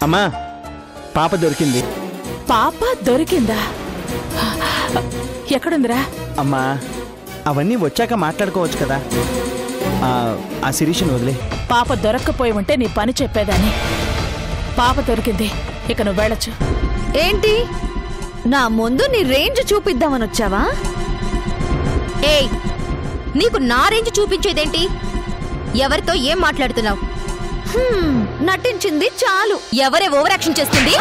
అమ్మా, పాప దొరికింది. పాప దొరికిందా? ఎక్కడుందిరా? అమ్మా, అవన్నీ వచ్చాక మాట్లాడుకోవచ్చు కదా. ఆ శిరీషను వదిలే. పాప దొరక్కపోయి ఉంటే నీ పని చెప్పేదాన్ని. పాప దొరికింది, ఇక నువ్వు వెళ్ళొచ్చు. ఏంటి, నా ముందు నీ రేంజ్ చూపిద్దామని వచ్చావా? ఏయ్, నీకు నా రేంజ్ చూపించేదేంటి? ఎవరితో ఏం మాట్లాడుతున్నావు? నటించింది చాలు. ఎవరే ఓవర్ యాక్షన్ చేస్తుంది?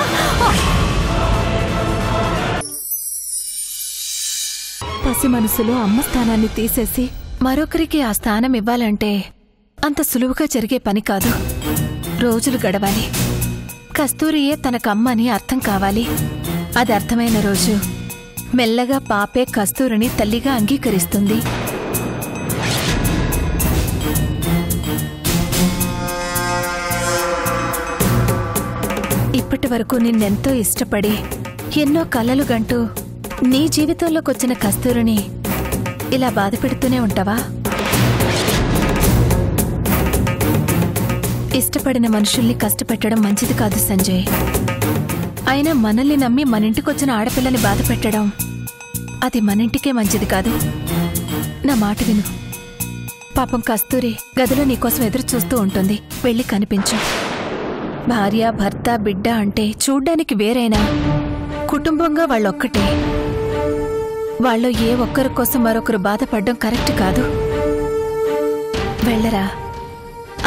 పసి మనసులో అమ్మ స్థానాన్ని తీసేసి మరొకరికి ఆ స్థానం ఇవ్వాలంటే అంత సులువుగా జరిగే పని కాదు. రోజులు గడవాలి. కస్తూరియే తనకమ్మని అర్థం కావాలి. అది అర్థమైన రోజు మెల్లగా పాపే కస్తూరిని తల్లిగా అంగీకరిస్తుంది. ఇప్పటి వరకు నిన్నెంతో ఇష్టపడి ఎన్నో కలలు గంటూ నీ జీవితంలోకొచ్చిన కస్తూరిని ఇలా బాధ పెడుతూనే ఉంటావా? ఇష్టపడిన మనుషుల్ని కష్టపెట్టడం మంచిది కాదు సంజయ్. అయినా మనల్ని నమ్మి మనింటికొచ్చిన ఆడపిల్లని బాధ పెట్టడం అది మనింటికే మంచిది కాదు. నా మాట విను. పాపం కస్తూరి గదిలో నీకోసం ఎదురు చూస్తూ ఉంటుంది. వెళ్ళి కనిపించు. భార్య, భర్త, బిడ్డ అంటే చూడ్డానికి వేరైనా కుటుంబంగా వాళ్ళొక్కటే. వాళ్ళు ఏ ఒక్కరి కోసం మరొకరు బాధపడడం కరెక్ట్ కాదు. వెళ్ళరా.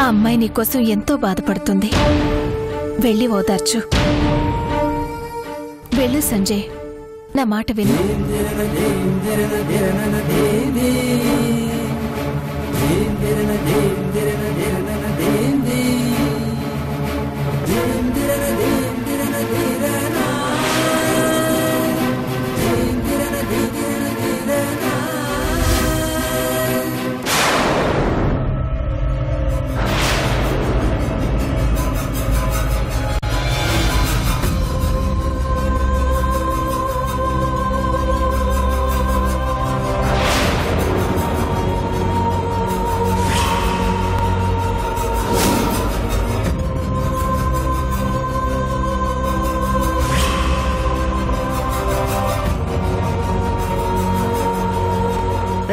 ఆ అమ్మాయి నీకోసం ఎంతో బాధపడుతుంది. వెళ్ళి ఓదార్చు. వెళ్ళు సంజయ్, నా మాట విను.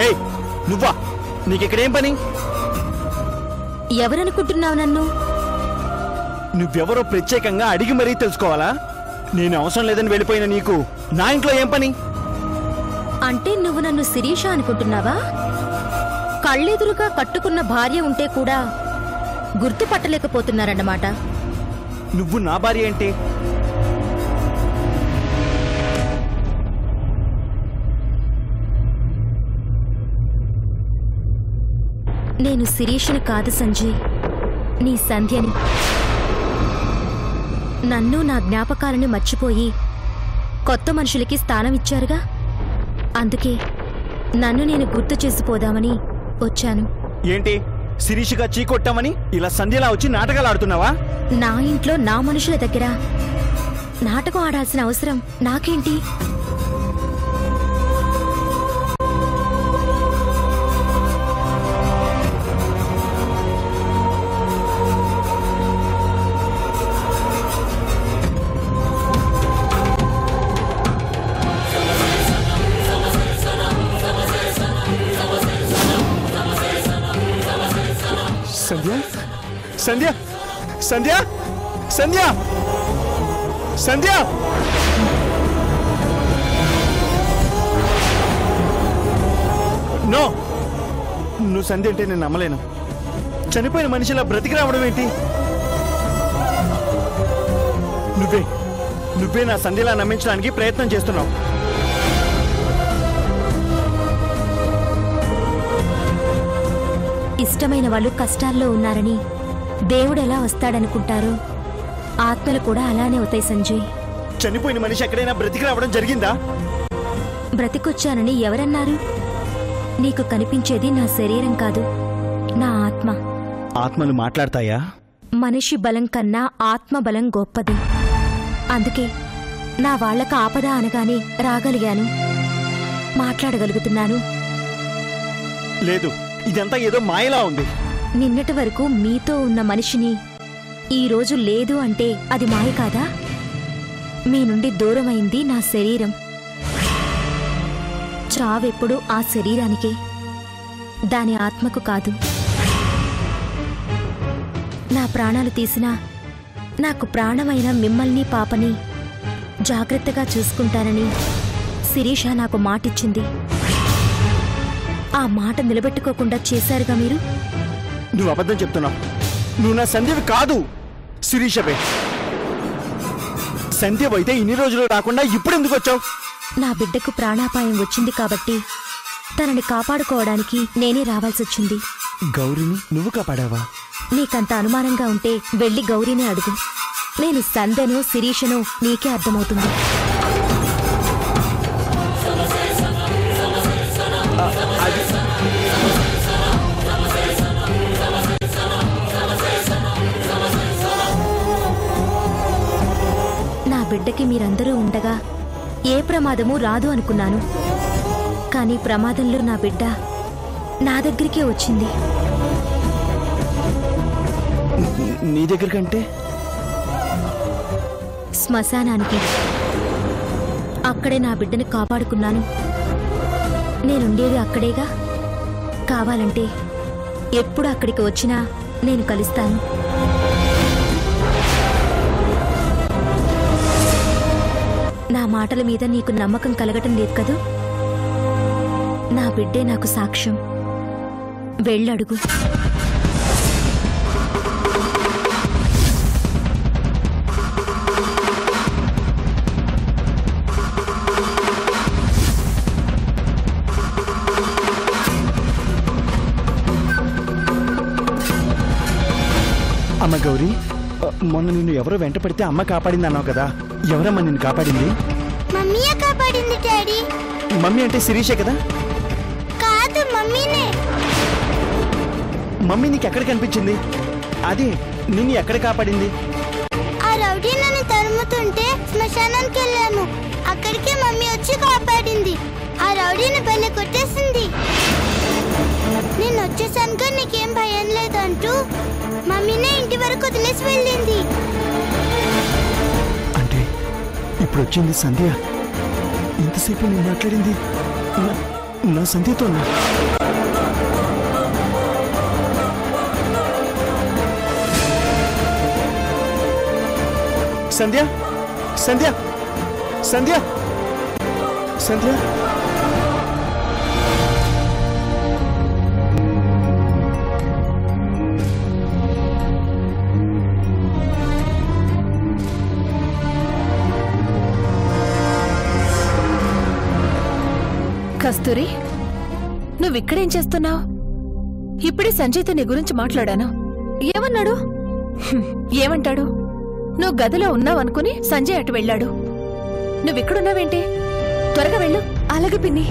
ఏయ్, నువ్వా? నీకిక్కడేం పని? ఎవరనుకుంటున్నావు నన్ను? నువ్వెవరో ప్రత్యేకంగా అడిగి మరీ తెలుసుకోవాలా? నేను అవసరం లేదని వెళ్ళిపోయిన నీకు నా ఇంట్లో ఏం పని? అంటే నువ్వు నన్ను శిరీష అనుకుంటున్నావా? కళ్ళెదురుగా కట్టుకున్న భార్య ఉంటే కూడా గుర్తుపట్టలేకపోతున్నారన్నమాట. నువ్వు నా భార్య ఏంటి? నేను శిరీషని కాదు సంజయ్, నీ సంధ్యని. నన్ను నా జ్ఞాపకాలని మర్చిపోయి కొత్త మనుషులకి స్థానం ఇచ్చారుగా, అందుకే నన్ను నేను గుర్తు చేసిపోదామని వచ్చాను. ఏంటి, శిరీషగా చీకొట్టామని ఇలా సంధ్యలా వచ్చి నాటకాలు ఆడుతున్నావా? నా ఇంట్లో నా మనుషుల దగ్గర నాటకం ఆడాల్సిన అవసరం నాకేంటి? సంధ్య, సంధ్య, సంధ్య, సంధ్య, సంధ్య! నో, నువ్వు సంధ్య అంటే నేను నమ్మలేను. చనిపోయిన మనిషిలా బ్రతికి రావడం ఏంటి? నువ్వే నా సంధ్యలా నమ్మించడానికి ప్రయత్నం చేస్తున్నావు. ఇష్టమైన వాళ్ళు కష్టాల్లో ఉన్నారని దేవుడు ఎలా వస్తాడనుకుంటారో ఆత్మలు కూడా అలానే అవుతాయి సంజయ్. చనిపోయిన మనిషి ఎక్కడైనా బ్రతికి రావడం జరిగిందా? బ్రతికొచ్చానని ఎవరన్నారు? నీకు కనిపించేది నా శరీరం కాదు, నా ఆత్మ. ఆత్మలు మాట్లాడతాయా? మనిషి బలం కన్నా ఆత్మ బలం గొప్పది. అందుకే నా వాళ్లకు ఆపద అనగానే రాగలిగాను, మాట్లాడగలుగుతున్నాను. లేదు, ఇదంతా ఏదో మాయలా ఉంది. నిన్నటి వరకు మీతో ఉన్న మనిషిని ఈరోజు లేదు అంటే అది మాయ కాదా? మీ నుండి దూరమైంది నా శరీరం. చావెప్పుడు ఆ శరీరానికే, దాని ఆత్మకు కాదు. నా ప్రాణాలు తీసినా నాకు ప్రాణమైన మిమ్మల్ని పాపని జాగ్రత్తగా చూసుకుంటానని శిరీష నాకు మాటిచ్చింది. ఆ మాట నిలబెట్టుకోకుండా చేశారుగా మీరు. నువ్వు అబద్ధం చెప్తున్నావు. నువ్వు నా సంధ్యవి కాదు, శిరీషవే. సంధ్యవైతే ఇన్ని రోజులు రాకుండా ఇప్పుడు ఎందుకు వచ్చావు? నా బిడ్డకు ప్రాణాపాయం వచ్చింది కాబట్టి తనని కాపాడుకోవడానికి నేనే రావాల్సొచ్చింది. గౌరిని నువ్వు కాపాడావా? నీకంత అనుమానంగా ఉంటే వెళ్ళి గౌరీనే అడుగు. నేను సంధ్యను శిరీషను నీకే అర్థమవుతుంది. నా బిడ్డకి మీరందరూ ఉండగా ఏ ప్రమాదమూ రాదు అనుకున్నాను. కానీ ప్రమాదంలో నా బిడ్డ నా దగ్గరికే వచ్చింది. నీ దగ్గరికంటే? శ్మశానానికి. అక్కడే నా బిడ్డని కాపాడుకున్నాను. నేనుండేది అక్కడేగా. కావాలంటే ఎప్పుడు అక్కడికి వచ్చినా నేను కలుస్తాను. నా మాటల మీద నీకు నమ్మకం కలగటం లేదు కదూ? నా బిడ్డే నాకు సాక్ష్యం. వెళ్ళడుగు. అమ్మ గౌరీ, మొన్న నిన్ను ఎవరో వెంట పడితే అమ్మ కాపాడింది అన్నావు కదా, ఎవరమ్మా నిన్ను కాపాడింది? మమ్మీయే కాపాడింది డాడీ. మమ్మీ అంటే శిరీషే కదా? కాదు, మమ్మీనే. మమ్మీ నీకు ఎక్కడ కనిపించింది? అదే, నిన్ను ఎక్కడ కాపాడింది? ఆ రౌడీ నన్ను తరుముతుంటే శ్మశానానికి వెళ్ళాను. అక్కడికి మమ్మీ వచ్చి కాపాడింది. ఆ రౌడీని బలి కొట్టేసింది. నేను వచ్చేసానుగా నీకేం భయం లేదు అంటూ మమ్మీనే ఇంటి వరకు వదిలేసి వెళ్ళింది. అంటే ఇప్పుడు వచ్చింది సంధ్య. ఇంతసేపు నేను మాట్లాడింది నా సంధ్యతో. సంధ్య, సంధ్య, సంధ్య, సంధ్య. కస్తూరి, నువ్విక్కడేం చేస్తున్నావు? ఇప్పుడే సంజయ్తో నీ గురించి మాట్లాడాను. ఏమన్నాడు? ఏమంటాడు? నువ్వు గదిలో ఉన్నావనుకుని సంజయ్ అటు వెళ్ళాడు. నువ్విక్కడున్నావేంటి? త్వరగా వెళ్ళు. అలాగే పిన్ని.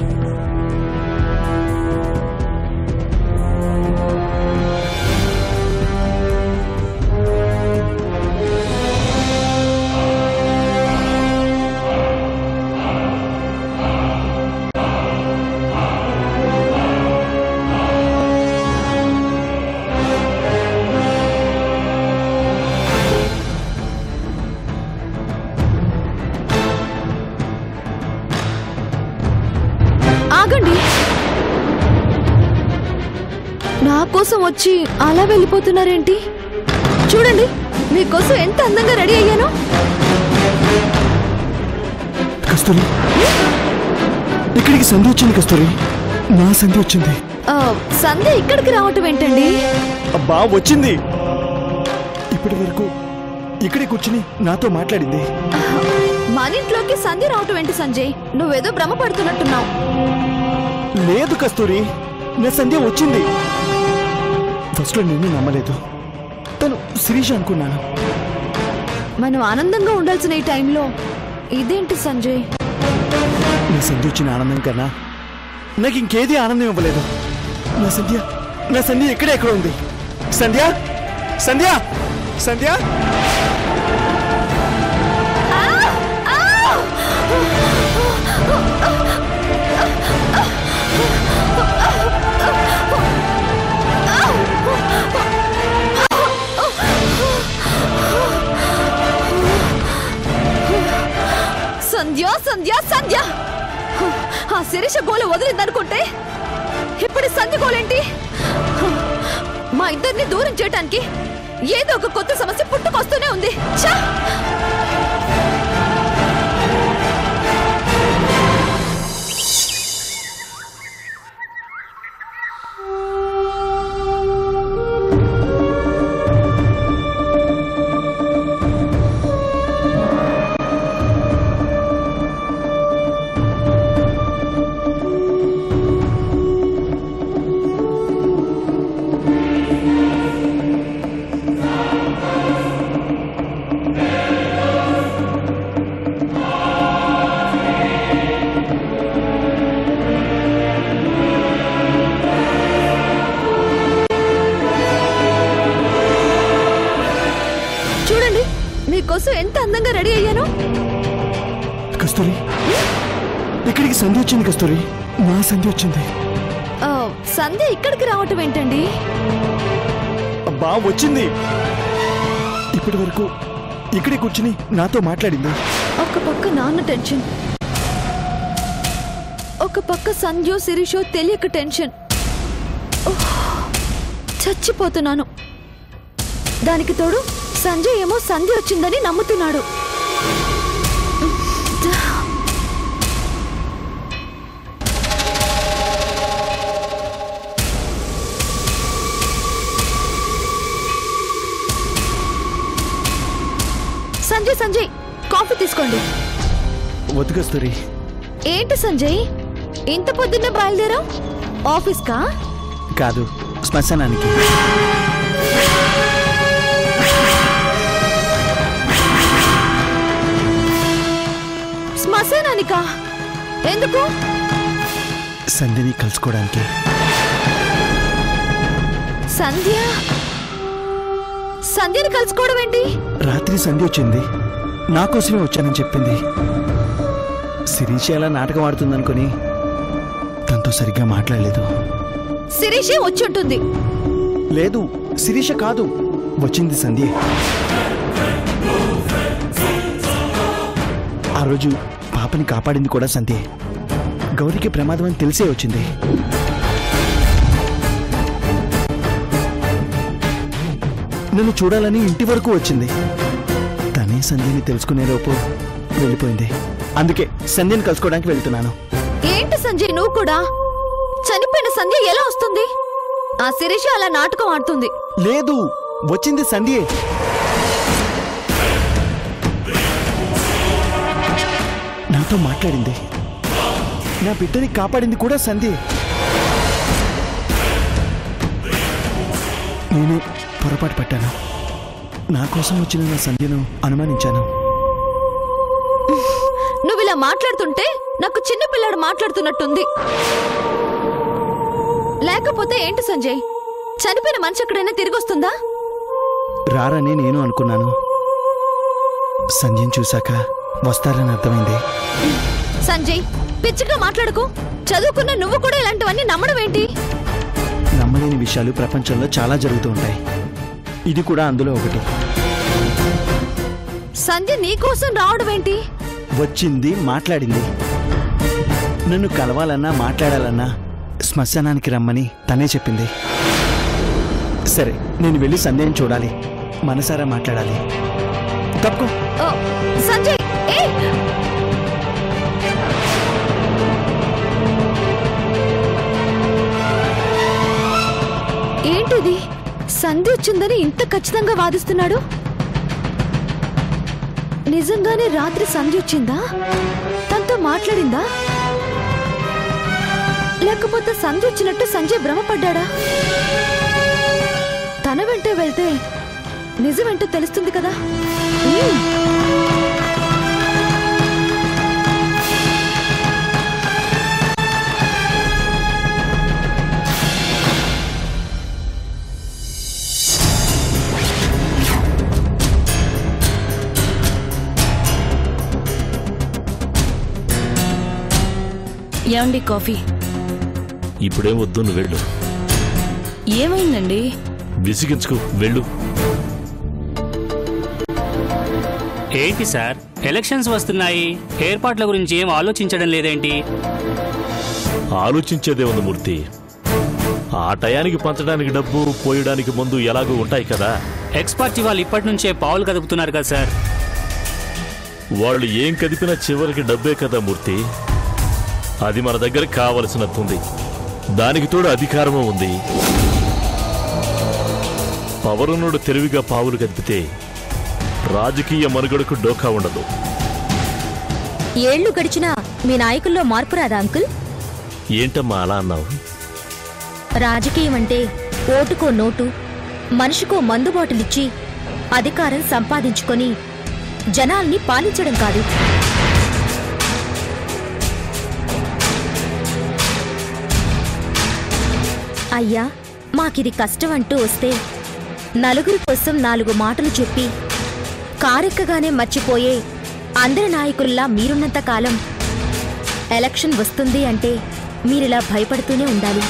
ఆగండి. నా కోసం వచ్చి అలా వెళ్ళిపోతున్నారేంటి? చూడండి, మీకోసం ఎంత అందంగా రెడీ అయ్యానో. కస్తూరి, ఇక్కడికి సంధ్య వచ్చింది. కస్తూరి, నా సంధ్య వచ్చింది. సంధ్య ఇక్కడికి రావటం ఏంటండి? అబ్బా, వచ్చింది. ఇప్పటి వరకు ఇక్కడే కూర్చుని నాతో మాట్లాడింది. మన ఇంట్లోకి సంధ్య రావటం ఏంటి సంజయ్? నువ్వేదో భ్రమ పడుతున్నట్టున్నావు. లేదు కస్తూరి, నా సంధ్య వచ్చింది. ఫస్ట్ లో నేను నమ్మలేదు. తను శిరీష అనుకున్నాను. మనం ఆనందంగా ఉండాల్సిన ఈ టైంలో ఇదేంటి సంజయ్? నా సంధ్య వచ్చిన ఆనందం కన్నా నాకు ఇంకేది ఆనందం ఇవ్వలేదు. నా సంధ్య ఎక్కడే ఎక్కడ ఉంది? సంధ్య, సంధ్య, సంధ్య. సంధ్య సంధ్య సంధ్య ఆ శిరీష గోల వదిలిందనుకుంటే ఇప్పుడు సంధ్య గోలేంటి? మా ఇద్దరిని దూరం చేయడానికి ఏదో ఒక కొత్త సమస్య పుట్టుకొస్తూనే ఉంది. ఛా! మీకోసం ఎంత అందంగా రెడీ అయ్యాను. కస్తూరి, ఇక్కడికి సంధ్య వచ్చింది. కస్తూరి, నా సంధ్య వచ్చింది. సంధ్య ఇక్కడికి రావటం ఏంటండి? అబ్బా వచ్చింది. ఇప్పటి వరకు ఇక్కడే కూర్చుని నాతో మాట్లాడింది. ఒక పక్క నాన్న టెన్షన్, ఒక పక్క సంధ్యో శిరీషో తెలియక టెన్షన్. చచ్చిపోతున్నాను. దానికి తోడు సంజయ్ ఏమో సంధ్య వచ్చిందని నమ్ముతున్నాడు. సంజయ్ సంజయ్ కాఫీ తీసుకోండి. వద్దు కస్తూరి. ఏంటి సంజయ్ ఇంత పొద్దున్నే బయలుదేరావు? ఆఫీస్కా? కాదు, శ్మశానానికి. శ్మశానానికా? ఎందుకు? సంధ్యని కలుసుకోవడానికి. సంధ్యని కలుసుకోవడం ఏంటి? రాత్రి సంధ్య వచ్చింది, నా కోసమే వచ్చానని చెప్పింది. శిరీష ఎలా నాటకం ఆడుతుందనుకుని తనతో సరిగ్గా మాట్లాడలేదు. శిరీషే వచ్చి ఉంటుంది. లేదు, శిరీష కాదు, వచ్చింది సంధ్య. ఆ రోజు పాపని కాపాడింది కూడా సంధ్య. గౌరికి ప్రమాదం అని తెలిసే వచ్చింది. నన్ను చూడాలని ఇంటి వరకు వచ్చింది. తనే సంధ్యని తెలుసుకునేలోపు వెళ్ళిపోయింది. అందుకే సంధ్యని కలుసుకోవడానికి వెళ్తున్నాను. ఏంటి సంజయ్ నువ్వు కూడా? చనిపోయిన సంధ్య ఎలా వస్తుంది? ఆ శిరీష అలా నాటకం ఆడుతుంది. లేదు, వచ్చింది సంధ్యే. నాతో మాట్లాడింది. నా బిడ్డని కాపాడింది కూడా సంధ్యే. నేను పొరపాటు పట్టాను. నా కోసం వచ్చిన నా సంధ్యను అనుమానించాను. నువ్వు ఇలా మాట్లాడుతుంటే నాకు చిన్నపిల్లాడు మాట్లాడుతున్నట్టుంది. లేకపోతే ఏంటి సంజయ్, చనిపోయిన మనిషి ఎక్కడైనా తిరిగి వస్తుందా? రారని నేను అనుకున్నాను. సంధ్యను చూశాక వస్తారని అర్థమైంది. సంజయ్ పిచ్చిగా మాట్లాడుకో. చదువుకున్న నువ్వు కూడా ఇలాంటివన్నీ నమ్మడం ఏంటి? నమ్మలేని విషయాలు ప్రపంచంలో చాలా జరుగుతూ ఉంటాయి. ఇది కూడా అందులో ఒకటి. సంధ్య నీకోసం రావడం ఏంటి? వచ్చింది, మాట్లాడింది. నన్ను కలవాలన్నా మాట్లాడాలన్నా శ్మశానానికి రమ్మని తనే చెప్పింది. సరే, నేను వెళ్ళి సంధ్యని చూడాలి, మనసారా మాట్లాడాలి. తప్పుకో. సంజయ్ ఏంటిది? సంధ్య వచ్చిందని ఇంత ఖచ్చితంగా వాదిస్తున్నాడు. నిజంగానే రాత్రి సంధ్య వచ్చిందా? తనతో మాట్లాడిందా? లేకపోతే సంధ్య వచ్చినట్టు సంజయ్ భ్రమపడ్డా? తన వెంటే వెళ్తే నిజమేంటో తెలుస్తుంది కదా. ఏమండి కాఫీ? ఇప్పుడేం వద్దు, నువ్వు వెళ్ళు. ఏమైందండి? విసిగించుకు, వెళ్ళు. ఏంటి సార్, ఎలక్షన్స్ వస్తున్నాయి, ఏర్పాట్ల గురించి ఏం ఆలోచించడం లేదేంటి? ఆలోచించేదే ఉంది మూర్తి. ఆ టయానికి పంచడానికి డబ్బు, పోయడానికి ముందు ఎలాగూ ఉంటాయి కదా. ఎక్స్పర్ట్ వాళ్ళు ఇప్పటి నుంచే పావులు కదుపుతున్నారు కదా సార్. వాళ్ళు ఏం కదిపినా చివరికి డబ్బే కదా మూర్తి. అది మన దగ్గర కావలసినట్టుంది. దానికి తోడు అధికారము ఉంది. పవరునుడు తెలివిగా పావులు కదిపితే రాజకీయ మనుగడకు డోకా ఉండదు. ఏళ్లు గడిచినా మీ నాయకుల్లో మార్పు రాదా అంకుల్? ఏంటమ్మా అలా అన్నావు? రాజకీయం అంటే ఓటుకో నోటు, మనిషికో మందు బాటిలిచ్చి అధికారం సంపాదించుకొని జనాల్ని పాలించడం కాదు. అయ్యా, మాకిది కష్టం అంటూ వస్తే నలుగురి కోసం 4 మాటలు చెప్పి కారెక్కగానే మర్చిపోయే అందరి నాయకుల్లా మీరున్నంత కాలం ఎలక్షన్ వస్తుంది అంటే మీరిలా భయపడుతూనే ఉండాలి.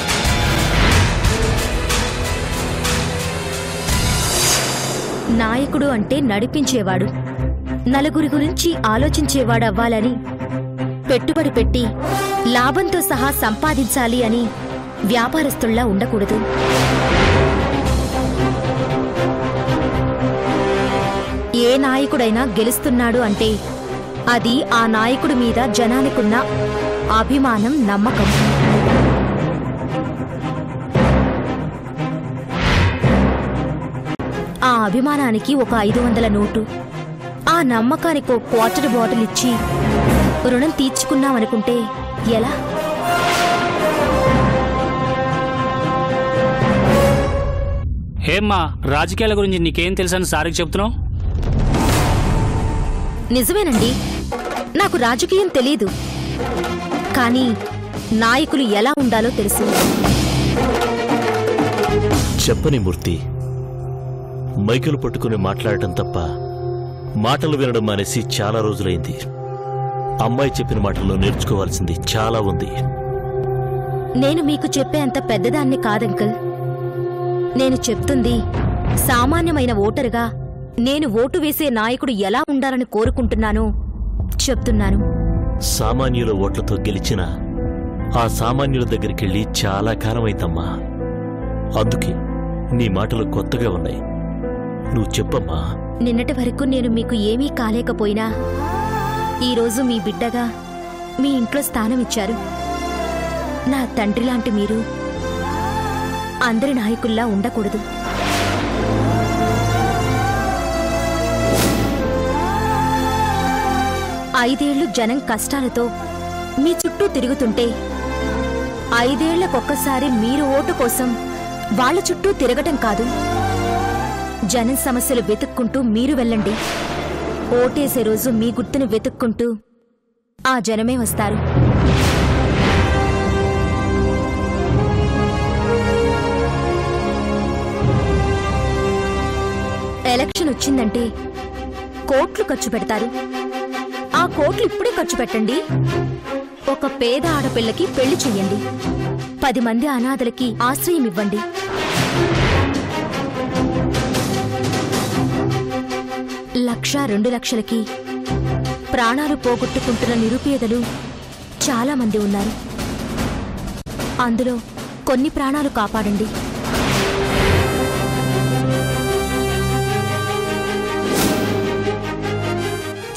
నాయకుడు అంటే నడిపించేవాడు, నలుగురి గురించి ఆలోచించేవాడు అవ్వాలని, పెట్టుబడి పెట్టి లాభంతో సహా సంపాదించాలి అని వ్యాపారస్తుల్లా ఉండకూడదు. ఏ నాయకుడైనా గెలుస్తున్నాడు అంటే అది ఆ నాయకుడి మీద జనానికున్న అభిమానం, నమ్మకం. ఆ అభిమానానికి ఒక 500 నోటు, ఆ నమ్మకానికి ఒక క్వార్టర్ బాటిల్ ఇచ్చి రుణం తీర్చుకున్నామనుకుంటే ఎలా? హేమ్మా, రాజకీయాల గురించి నీకేం తెలుసని సార్కి చెప్తున్నావు? నిజమేనండి, నాకు రాజకీయం తెలీదు, కానీ నాయకులు ఎలా ఉండాలో తెలుసు. చెప్పని మూర్తి, మైకులు పట్టుకుని మాట్లాడటం తప్ప మాటలు వినడం మానేసి చాలా రోజులైంది. అమ్మాయి చెప్పిన మాటల్లో నేర్చుకోవాల్సింది చాలా ఉంది. నేను మీకు చెప్పే అంత పెద్దదాన్ని కాదంకల్. నేను చెప్తుంది సామాన్యమైన ఓటరుగా నేను ఓటు వేసే నాయకుడు ఎలా ఉండాలని కోరుకుంటున్నానో చెప్తున్నాను. సామాన్యుల ఓట్లతో గెలిచిన ఆ సామాన్యుల దగ్గరికెళ్ళి చాలా కాలమైందమ్మా. అందుకే నీ మాటలు కొత్తగా ఉన్నాయి. నువ్వు చెప్పమ్మా. నిన్నటి వరకు నేను మీకు ఏమీ కాలేకపోయినా ఈరోజు మీ బిడ్డగా మీ ఇంట్లో స్థానం ఇచ్చారు. నా తండ్రి లాంటి మీరు అందరి నాయకుల్లా ఉండకూడదు. ఐదేళ్లు జనం కష్టాలతో మీ చుట్టూ తిరుగుతుంటే 5 ఏళ్లకొక్కసారి మీరు ఓటు కోసం వాళ్ల చుట్టూ తిరగటం కాదు, జనం సమస్యలు వెతుక్కుంటూ మీరు వెళ్ళండి. ఓటేసే రోజు మీ గుర్తును వెతుక్కుంటూ ఆ జనమే వస్తారు. ఎలక్షన్ వచ్చిందంటే కోట్లు ఖర్చు పెడతారు. ఆ కోట్లు ఇప్పుడే ఖర్చు పెట్టండి. ఒక పేద ఆడపిల్లకి పెళ్లి చెయ్యండి. 10 మంది అనాథలకి ఆశ్రయం ఇవ్వండి. లక్ష 2 లక్షలకి ప్రాణాలు పోగొట్టుకుంటున్న నిరుపేదలు చాలా మంది ఉన్నారు. అందులో కొన్ని ప్రాణాలు కాపాడండి.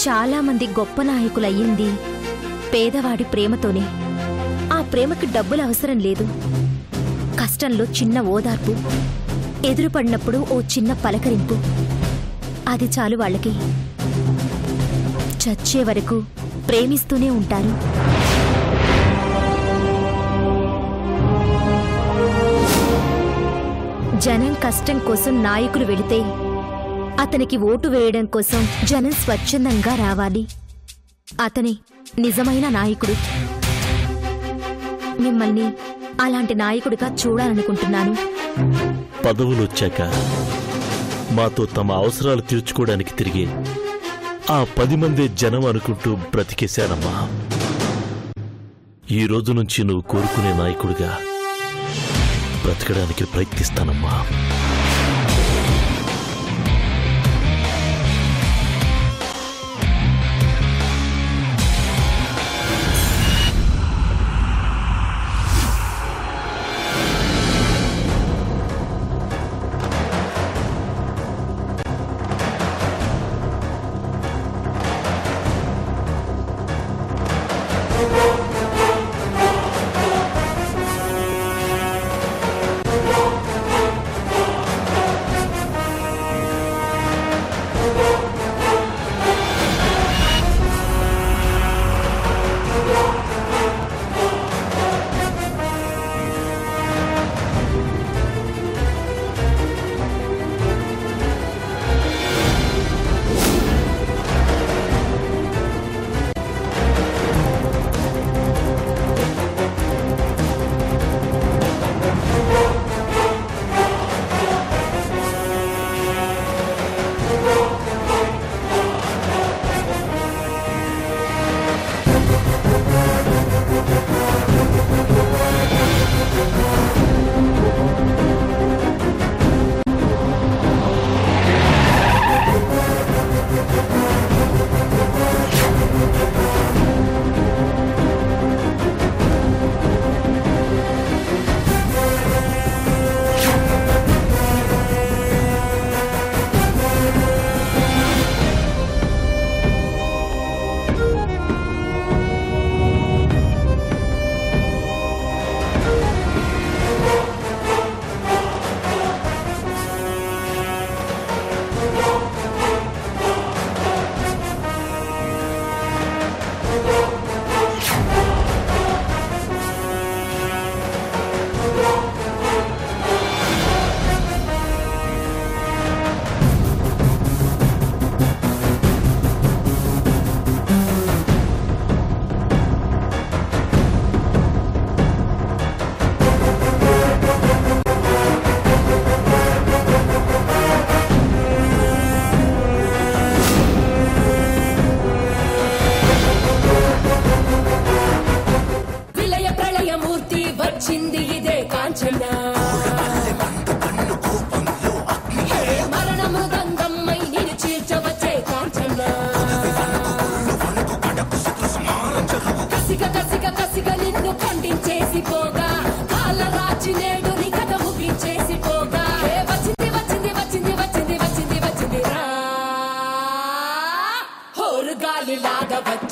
చాలా మంది గొప్ప నాయకులయ్యింది పేదవాడి ప్రేమతోనే. ఆ ప్రేమకి డబ్బులు అవసరం లేదు. కష్టంలో చిన్న ఓదార్పు, ఎదురుపడినప్పుడు ఓ చిన్న పలకరింపు, అది చాలు వాళ్ళకి. చచ్చే వరకు ప్రేమిస్తూనే ఉంటారు. జనం కష్టం కోసం నాయకులు వెళితే అతనికి ఓటు వేయడం కోసం జనం స్వచ్ఛందంగా రావాలి. అతనే నిజమైన నాయకుడు. మిమ్మల్ని అలాంటి నాయకుడిగా చూడాలనుకుంటున్నాను. పదవులొచ్చాక మాతో తమ అవసరాలు తీర్చుకోవడానికి తిరిగే ఆ 10 మందే జనం అనుకుంటూ బ్రతికేశానమ్మా. ఈ రోజు నుంచి నువ్వు కోరుకునే నాయకుడిగా బ్రతకడానికి ప్రయత్నిస్తానమ్మా.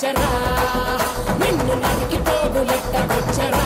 వచ్చరా నిన్ను నరికి పోగులెట్ట వచ్చరా